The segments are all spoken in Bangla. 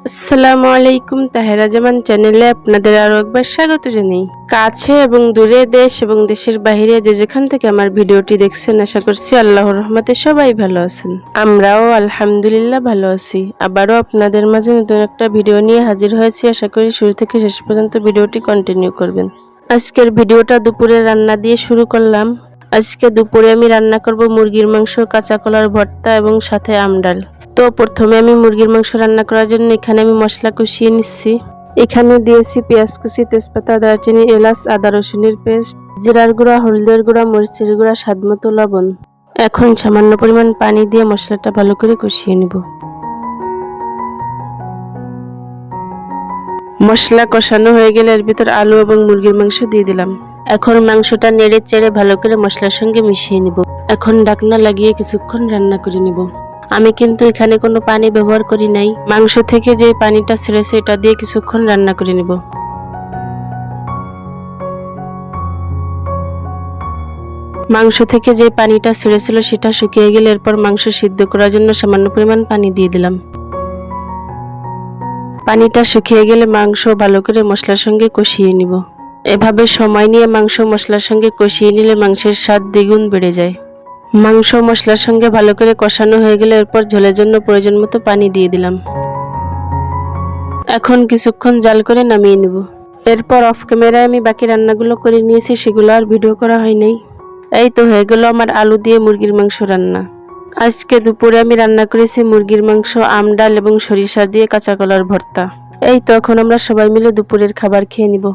আসসালামু আলাইকুম, তাহেরা জামান চ্যানেলে আপনাদের আরো একবার স্বাগত জানাই। কাছে এবং দূরে, দেশ এবং দেশের বাইরে যে যেখান থেকে আমার ভিডিওটি দেখছেন, আশা করছি আল্লাহর রহমতে সবাই ভালো আছেন। আমরাও আলহামদুলিল্লাহ ভালো আছি। আবারও আপনাদের মাঝে নতুন একটা ভিডিও নিয়ে হাজির হয়েছি। আশা করি শুরু থেকে শেষ পর্যন্ত ভিডিওটি কন্টিনিউ করবেন। আজকের ভিডিওটা দুপুরে রান্না দিয়ে শুরু করলাম। আজকে দুপুরে আমি রান্না করব মুরগির মাংস, কাঁচা কলার ভর্তা এবং সাথে আমডাল। তো প্রথমে আমি মুরগির মাংস রান্না করার জন্য এখানে আমি মশলা কষিয়ে নিচ্ছি। এখানে দিয়েছি পেঁয়াজ কুচি, তেজপাতা, দারচিনি, এলাচ, আদা রসুনের পেস্ট, জিরার গুঁড়া, হলদের গুঁড়া, মরিচের গুঁড়া, স্বাদমতো লবণ। এখন সামান্য পরিমাণ পানি দিয়ে মশলাটা ভালো করে কষিয়ে নিব। মশলা কষানো হয়ে গেলে এর ভিতর আলু এবং মুরগির মাংস দিয়ে দিলাম। এখন মাংসটা নেড়ে চেড়ে ভালো করে মশলার সঙ্গে মিশিয়ে নিব। এখন ঢাকনা লাগিয়ে কিছুক্ষণ রান্না করে নিব। আমি কিন্তু এখানে কোনো পানি ব্যবহার করি নাই। মাংস থেকে যে পানিটা ছেড়েছে এটা দিয়ে কিছুক্ষণ রান্না করে নিব। মাংস থেকে যে পানিটা ছেড়েছিল সেটা শুকিয়ে গেলে এরপর মাংস সিদ্ধ করার জন্য সামান্য পরিমাণ পানি দিয়ে দিলাম। পানিটা শুকিয়ে গেলে মাংস ভালো করে মশলার সঙ্গে কষিয়ে নিব। এভাবে সময় নিয়ে মাংস মশলার সঙ্গে কষিয়ে নিলে মাংসের স্বাদ দ্বিগুণ বেড়ে যায়। মাংস মশলার সঙ্গে ভালো করে কষানো হয়ে গেলে এরপর ঝোলের জন্য প্রয়োজন মতো পানি দিয়ে দিলাম। এখন কিছুক্ষণ জাল করে নামিয়ে নেব। এরপর অফ ক্যামেরায় আমি বাকি রান্নাগুলো করে নিয়েছি, সেগুলো আর ভিডিও করা হয় নাই। এই তো হয়ে গেল আমার আলু দিয়ে মুরগির মাংস রান্না। আজকে দুপুরে আমি রান্না করেছি মুরগির মাংস, আমডাল এবং সরিষা দিয়ে কাঁচা কলার ভর্তা। এই তো এখন আমরা সবাই মিলে দুপুরের খাবার খেয়ে নিব।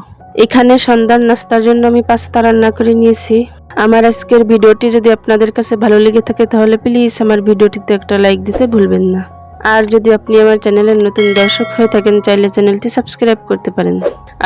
এখানে সন্ধ্যার নাস্তার জন্য আমি পাস্তা রান্না করে নিয়েছি। আমার আজকের ভিডিওটি যদি আপনাদের কাছে ভালো লেগে থাকে তাহলে প্লিজ আমার ভিডিওটিতে একটা লাইক দিতে ভুলবেন না। আর যদি আপনি আমার চ্যানেলের নতুন দর্শক হয়ে থাকেন চাইলে চ্যানেলটি সাবস্ক্রাইব করতে পারেন।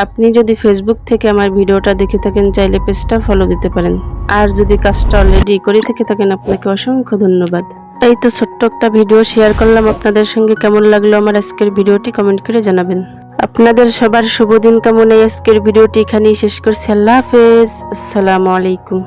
আপনি যদি ফেসবুক থেকে আমার ভিডিওটা দেখে থাকেন চাইলে পেজটা ফলো দিতে পারেন। আর যদি কাজটা অলরেডি করে থেকে থাকেন আপনাকে অসংখ্য ধন্যবাদ। এই তো ছোট্ট একটা ভিডিও শেয়ার করলাম আপনাদের সঙ্গে। কেমন লাগলো আমার আজকের ভিডিওটি কমেন্ট করে জানাবেন। আপনাদের সবার শুভ দিন কামনায় আজকের ভিডিওটি এখানেই শেষ করছি। আল্লাহ হাফেজ, আসসালামু আলাইকুম।